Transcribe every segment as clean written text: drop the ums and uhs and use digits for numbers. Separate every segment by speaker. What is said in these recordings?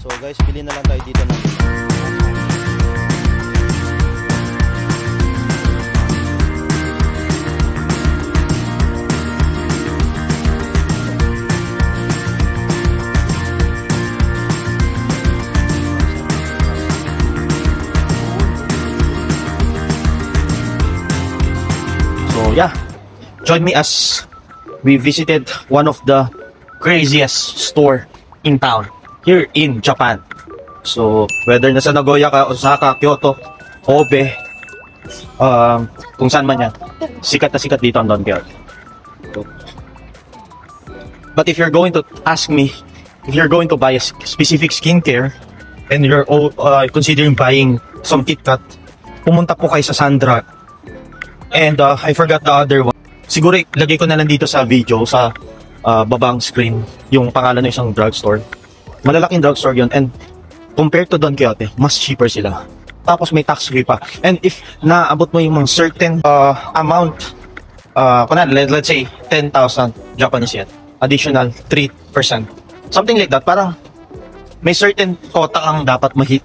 Speaker 1: So guys, pili na lang tayo dito ng So yeah, join me as we visited one of the craziest store in town here in Japan. So whether nasa Nagoya ka, Osaka, Kyoto, Kobe, kung saan man yan, sikat na sikat dito ang Don Quijote. But if you're going to ask me, if you're going to buy a specific skincare and you're considering buying some KitKat, pumunta po kayo sa Sandra. And I forgot the other one. Siguro lagay ko na lang dito sa video sa babang screen yung pangalan ng isang drugstore. Malalaking drugstore yun, and compared to Don Quijote, mas cheaper sila. Tapos may tax free pa. And if naabot mo yung mga certain amount, let's say 10,000 Japanese yen, additional 3%. Something like that. Parang may certain quota ang dapat ma-hit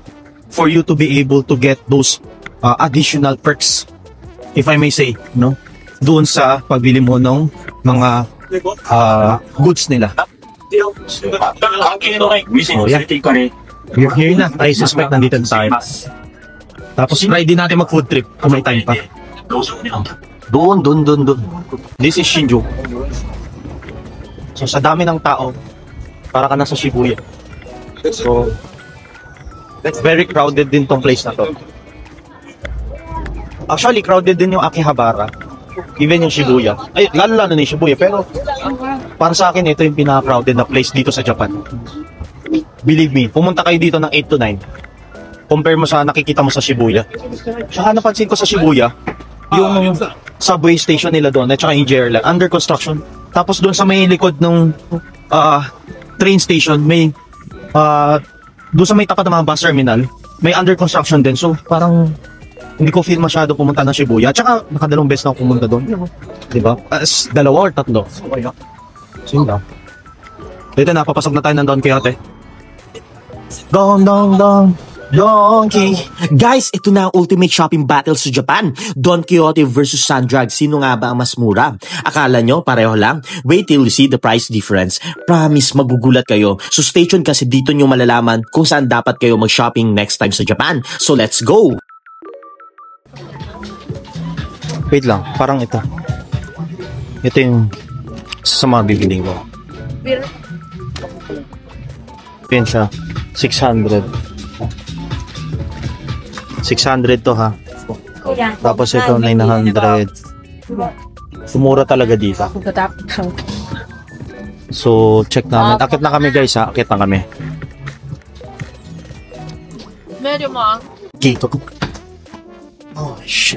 Speaker 1: for you to be able to get those additional perks, if I may say, no? Doon sa pagbili mo ng mga goods nila. So yeah, we're here na. I suspect nandito na tayo. Tapos try din natin mag food trip kung may time pa. Doon. This is Shinjuku. So sa dami ng tao, para ka nasa Shibuya. So that's very crowded din tong place na to. Actually, crowded din yung Akihabara. Even yung Shibuya. Ay, lalo na yung Shibuya. Pero, para sa akin, ito yung pinaka-crowded na place dito sa Japan. Believe me, pumunta kayo dito ng 8 to 9. Compare mo sa nakikita mo sa Shibuya. Saka napansin ko sa Shibuya, yung subway station nila doon, at saka yung JR lang, under construction. Tapos doon sa may likod ng train station, may, doon sa may tapat ng mga bus terminal, may under construction din. So, parang hindi ko feel masyado pumunta ng Shibuya. Tsaka nakadalawang beses na ako pumunta doon. Diba? Dalawa or tatlo. So yun lang. Dito napapasok na tayo ng Don Quijote. Donkey.
Speaker 2: Guys, ito na ang ultimate shopping battle sa Japan. Don Quijote versus Sandrag. Sino nga ba ang mas mura? Akala nyo pareho lang? Wait till you see the price difference. Promise, magugulat kayo. So stay tuned kasi dito nyo malalaman kung saan dapat kayo mag-shopping next time sa Japan. So let's go!
Speaker 1: Wait lang, parang ito. Ito yung sa mga bibili ko. Yan siya. 600. 600 to ha. Tapos ito 900. Sumura talaga dito. So check namin. Akit na kami guys ha. Akit na kami.
Speaker 3: Medyo mo.
Speaker 1: Gito. Oh shit.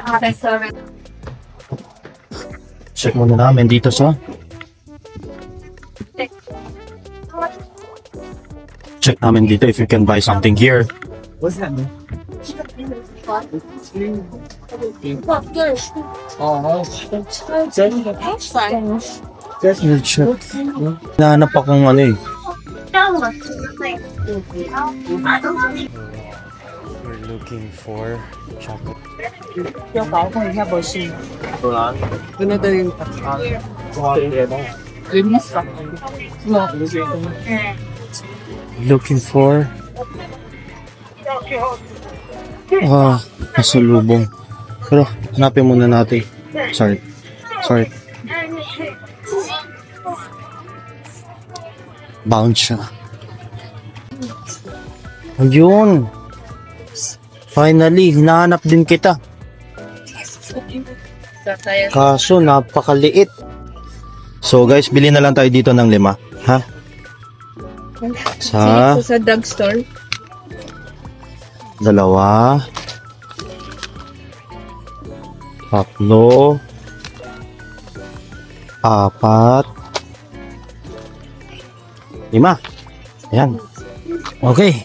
Speaker 1: Check muna namin dito sa check namin dito if you can buy something here.
Speaker 4: What's that, man?
Speaker 1: Nahanap akong ano eh. We're looking for chocolate. Looking for pasalubong. Pero hanapin muna natin. Sorry. Bound siya. Ayun. Finally, hinahanap din kita. Kaso napakaliit. So guys, bili na lang tayo dito ng 5, ha? Sa
Speaker 3: drugstore.
Speaker 1: 2, 3, 4, 5. Ayan. Okay.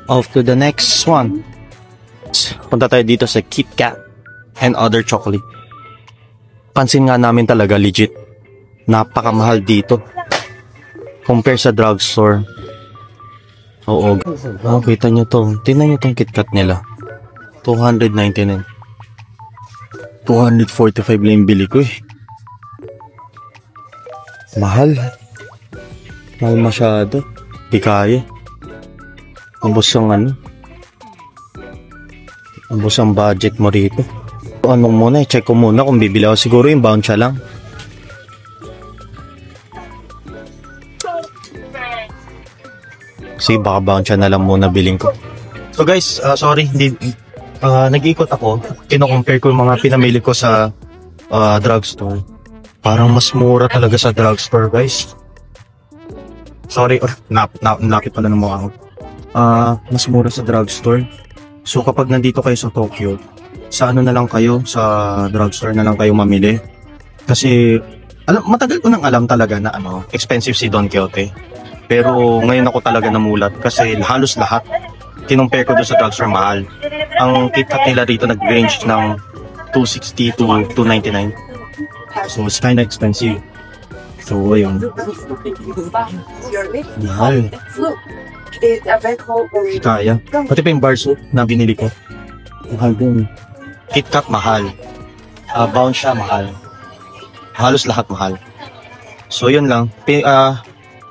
Speaker 1: Off to the next one. Punta tayo dito sa KitKat and other chocolate. Pansin nga namin talaga legit. Napakamahal dito. Compare sa drugstore. Oo. Kita nyo to. Tingnan nyo tong KitKat nila. 299. 245 lang yung bili ko eh. Mahal. Mahal masyado. Di kaya. Ambos ang ambos ang budget mo rito. Anong muna, i-check ko muna kung bibili ako. Siguro yung bounce lang. Kasi baka bounce na lang muna biling ko. So guys, sorry, nag-iikot ako. Kino-compare ko yung mga pinamili ko sa drugstore. Parang mas mura talaga sa drugstore, guys. Sorry, napit pala ng mukha ko. Mas mura sa drugstore. So kapag nandito kayo sa Tokyo, sa ano na lang kayo, sa drugstore na lang kayo mamili. Kasi matagal ko nang alam talaga na expensive si Don Quijote. Pero ngayon ako talaga namulat kasi halos lahat kinumpare ko doon sa drugstore mahal. Ang KitKat nila rito nag-range ng 260 to 299. So it's kinda expensive. So ayun. Mahal. Kaya. Pati pa yung bar soap na binili ko. Mahal din. KitKat mahal. Bounce siya mahal. Halos lahat mahal. So yun lang.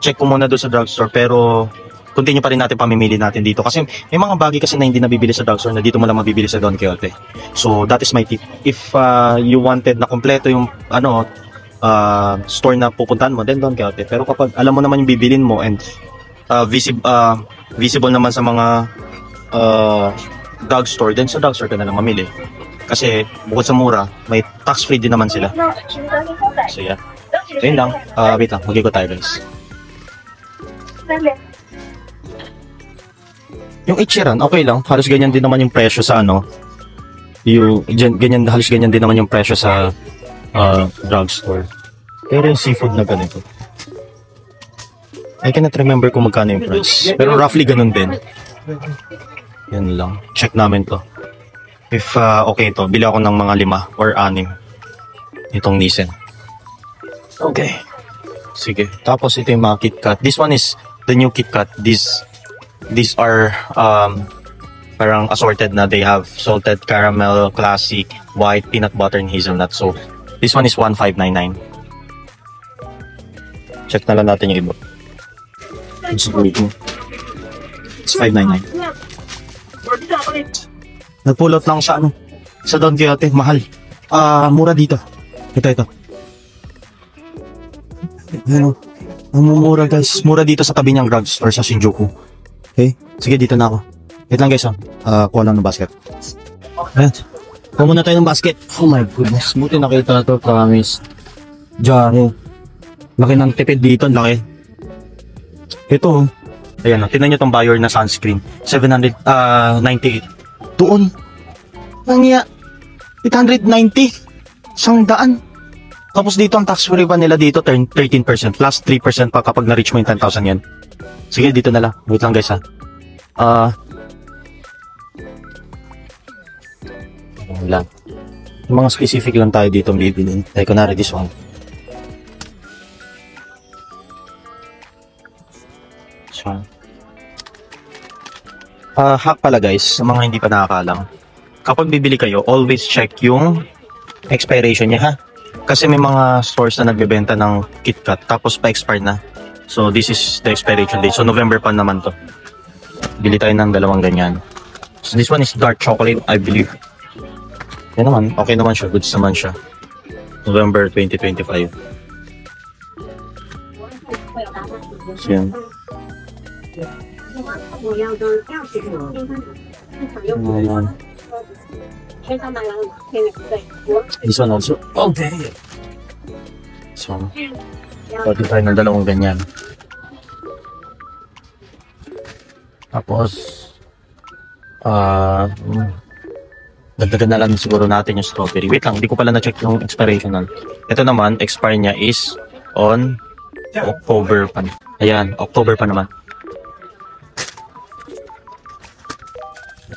Speaker 1: Check ko muna doon sa drugstore pero continue pa rin natin pamimili natin dito kasi may mga bagay kasi na hindi nabibili sa drugstore na dito mo lang mabibili sa Don Quijote. So that is my tip. If you wanted na kompleto yung store na pupuntahan mo, then Don Quijote. Pero kapag alam mo naman yung bibilin mo and visible naman sa mga drugstore, then sa drugstore ka na lang mamili. Kasi bukod sa mura, may tax-free din naman sila. So yeah. So yun lang. Wait lang, mag-ikot tayo guys. Yung Ichiran, okay lang. Halos ganyan din naman yung presyo sa halos ganyan din naman yung presyo sa drugstore. Pero yung seafood na ganito, I cannot remember kung magkano yung price. Pero roughly ganun din. Yan lang. Check namin to. If okay to, bili ako ng mga 5 or 6 itong Nissan. Okay. Sige. Tapos ito yung mga KitKat. This one is the new KitKat. These are parang assorted na. They have salted caramel, classic, white, peanut butter, and hazelnut. So this one is 1599. Check na lang natin yung iba. It's 599. Nagpulot lang sa sa Don Quijote. Mahal. Mura dito. Ito. Mura guys. Mura dito sa tabi niyang drugstore sa Shinjuku. Okay? Sige, dito na ako. Wait lang guys, kuha lang ng basket. Ayan. Kuha muna tayo ng basket. Oh my goodness. Buti nakita na to, promise. Diyan. Laki ng tipid dito, laki. Ito. Ayan, tingnan nyo tong Bayer na sunscreen. 798. Doon. Nangiya. 890. 100. Tapos dito ang tax free pa nila dito 13% plus 3% pa kapag na-reach mo yung 10,000 yan. Sige, dito na lang. Wait lang guys lang. Yung mga specific lang tayo dito bibili. Like kunwari this one. So, hack pala guys, sa mga hindi pa nakakaalam. Kapag bibili kayo, always check yung expiration niya ha. Kasi may mga stores na nagbebenta ng KitKat tapos pa-expire na. So this is the expiration date. So November pa naman to. Bili tayo ng 2 ganyan. So this one is dark chocolate, I believe. Yan naman, okay naman siya. Goods naman siya. November 2025. So yan. Ayan. This one also. Okay. So, pwede tayo ng 2 ganyan. Tapos, dagdagan na lang siguro natin yung strawberry. Wait lang, hindi ko pala na-check yung expiration nun. Ito naman, expire niya is on October pa. Ayan, October pa naman.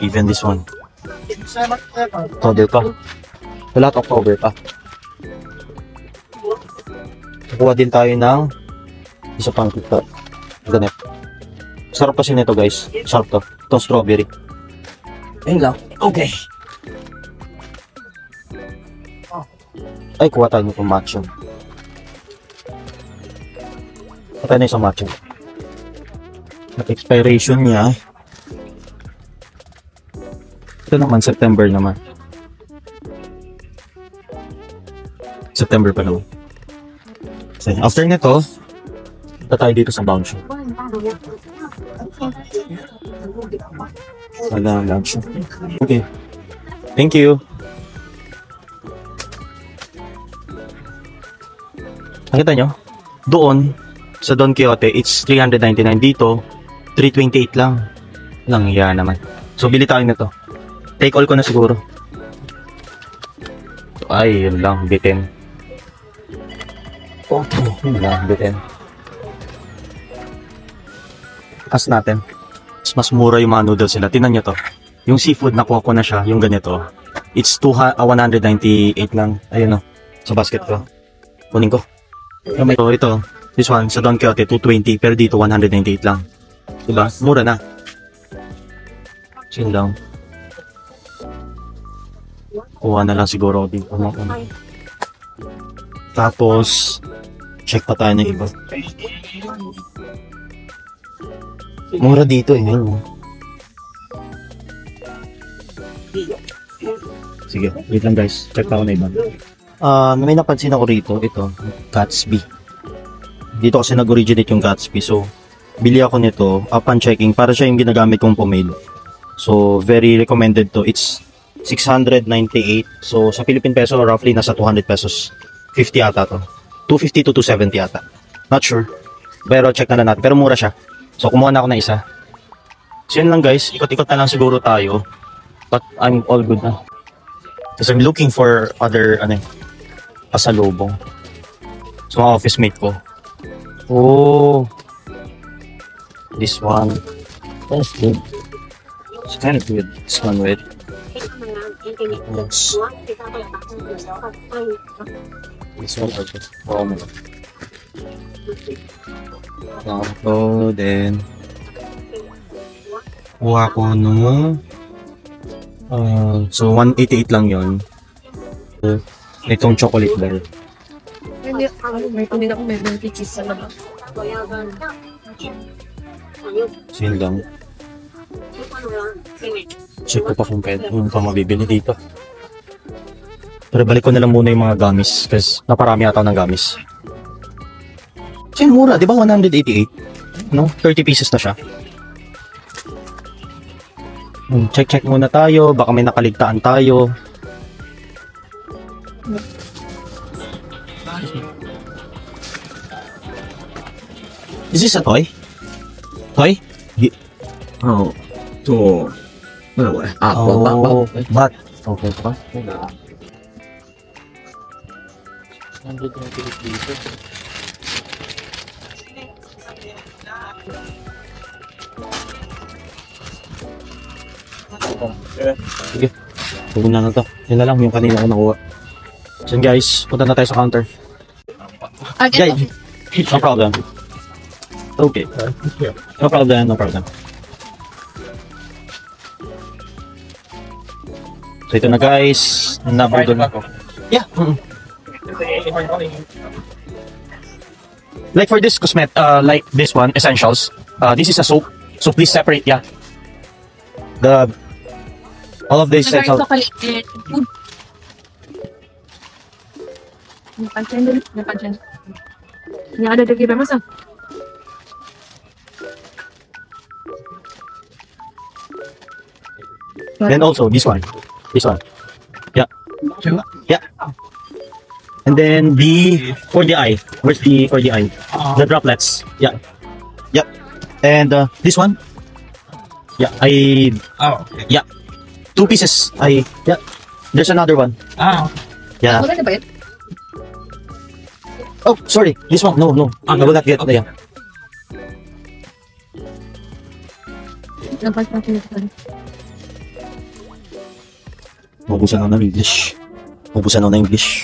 Speaker 1: Even this one. October pa. Wala, October pa. Kukuha din tayo ng isa pang KitKat. Ganit. Sarap kasi nito guys. Sarap to. Itong strawberry. Ayun lang. Okay. Ay, kuha tayo nitong matcha. Kuha tayo na isang matcha. At expiration niya. Ito naman, September naman. September pa naman. So, after nito, punta tayo dito sa bounce. Wala lang siya. Okay. Thank you. Nakita nyo? Doon, sa Don Quixote, it's 399 dito. 328 lang. Lang yan naman. So, bili tayo nito. Take all ko na siguro. Ay, yun lang. Bitin. Okay. Yun lang. Bitin. As natin. Mas mura yung mga noodles sila. Tinan nyo to. Yung seafood, nakuha ko na siya. Yung ganito. It's 198 lang. Ayun o. Sa basket ko. Kunin ko. Ito. This one, sa Don Quixote, 220. Pero dito, 198 lang. Diba? Mura na. Chill lang. Kuha na lang siguro dito. Tapos, check pa tayo ng iba. Mura dito eh. Sige, wait lang guys. Check pa ako na iba. May napansin ako rito. Ito, Gatsby. Dito kasi nag-originate yung Gatsby. So, bili ako nito upon checking. Para siya yung ginagamit kong pomade. So, very recommended to. It's 698. So, sa Philippine peso, roughly nasa 200 pesos. 50 ata to. 250 to 270 ata. Not sure. Pero check na natin. Pero mura siya. So, kumuha na ako na isa. So, yun lang guys. Ikot-ikot na lang siguro tayo. But I'm all good na. Because I'm looking for other, pasalubong. So, mga office mate ko. Oh. This one. That's good. It's kind of good. This one with. Yes. This one also. Oh, then. Kuha ko no. So 188 lang yon. Itong chocolate bar.
Speaker 3: Hindi ako may cheese sa labas.
Speaker 1: So yun lang. Check ko pa kung pwede yung pa mabibili dito. Pero balik ko na lang muna yung mga gamis kasi naparami ata ng gamis. So yun, mura, di ba 188? No? 30 pieces na siya. Check muna tayo, baka may nakaligtaan tayo. Is this a toy? Toy?
Speaker 4: Oh, to
Speaker 1: but okay pa. Sige, puno na to. Yun na lang yung kanina ko nakuha. So guys, punta na tayo sa counter. Guys, no problem. Okay. No problem, no problem. So ito na guys, nabudol na ko. Yeah. Like for this like this one, essentials. This is a soap. So please separate, yeah. All of these essentials.
Speaker 3: Napansin. Yang ada di masa.
Speaker 1: Then also this one. Yeah. Yeah. And then for the eye. Where's for the eye? The droplets. Yeah. Yep. And this one. Yeah. Yeah. 2 pieces. Yeah. There's another one. Yeah.
Speaker 3: Wala na ba yun?
Speaker 1: Oh, sorry. This one. No. I will not get. Yeah. Mabusan ako ng English.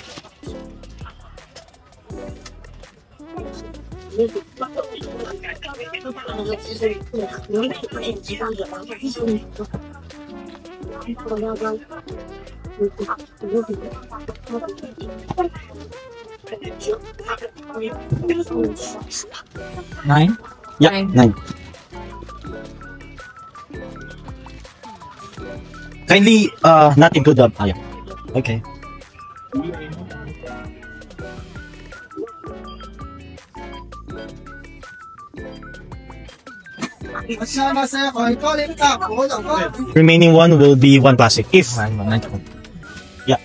Speaker 4: Nine?
Speaker 1: Yeah, 9. Kindly not include the okay. Remaining one will be one plastic. If yeah.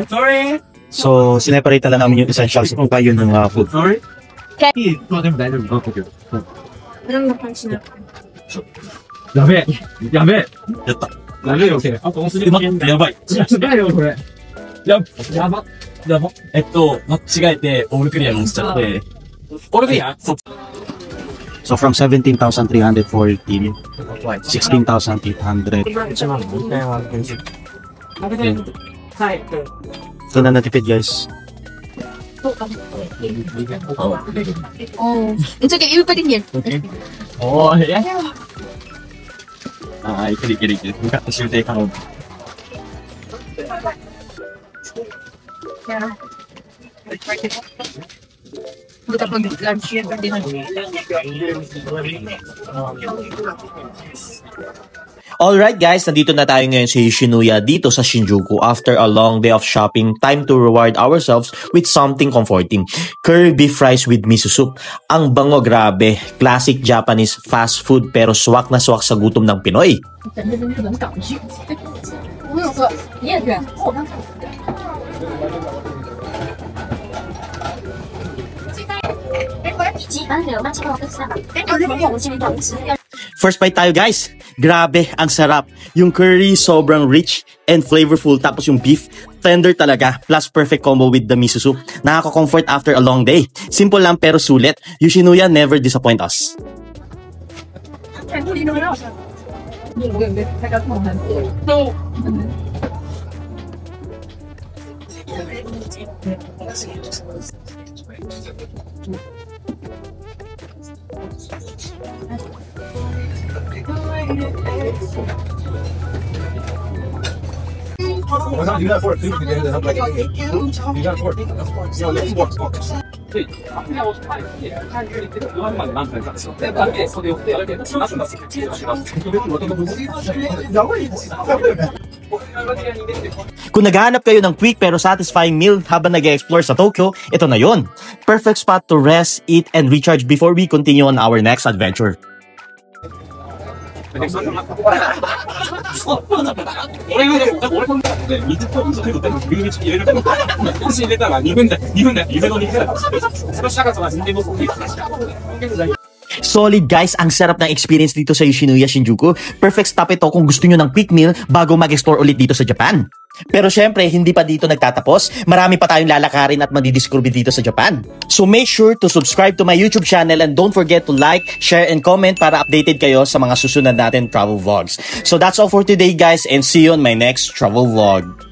Speaker 4: Sorry.
Speaker 1: So, sineparate na lang namin yung essentials kung kayo ng food.
Speaker 4: Sorry.
Speaker 3: Okay. Anong napansin na?
Speaker 4: やべえ。やべえ。
Speaker 1: やった。
Speaker 4: やべえよ、これ。あと、もうすぐやばい。やばいよ、これ。やば。間違えて、オールクリアにしちゃって。オールクリア
Speaker 1: So, from 17,314, 16,800. Ito na natipid, guys.
Speaker 3: Oh, it's okay. You put it here.
Speaker 4: Oh, yeah. Ah, I get it. We got the shoe take home.
Speaker 3: Yeah. Hindi ka pag-lunch yan.
Speaker 2: Alright guys, nandito na tayo ngayon sa Yoshinuya dito sa Shinjuku. After a long day of shopping, time to reward ourselves with something comforting. Curry beef fries with miso soup. Ang bango, grabe. Classic Japanese fast food pero swak na swak sa gutom ng Pinoy. First bite tayo guys. Grabe, ang sarap. Yung curry sobrang rich and flavorful, tapos yung beef tender talaga, plus perfect combo with the miso soup. Nakaka-comfort after a long day. Simple lang pero sulit. Yoshinuya never disappoint us.
Speaker 4: You got 4 food today, then I'm like, you got 4. So let's walk.
Speaker 2: Kung naghahanap kayo ng quick pero satisfying meal habang nag-explore sa Tokyo, ito na yon. Perfect spot to rest, eat, and recharge before we continue on our next adventure. Solid guys, ang sarap ng experience dito sa Yoshinuya Shinjuku. Perfect stop ito kung gusto nyo ng quick meal bago mag-explore ulit dito sa Japan. Pero syempre, hindi pa dito nagtatapos. Marami pa tayong lalakarin at madidiscover dito sa Japan. So make sure to subscribe to my YouTube channel and don't forget to like, share, and comment para updated kayo sa mga susunod natin travel vlogs. So that's all for today guys, and see you on my next travel vlog.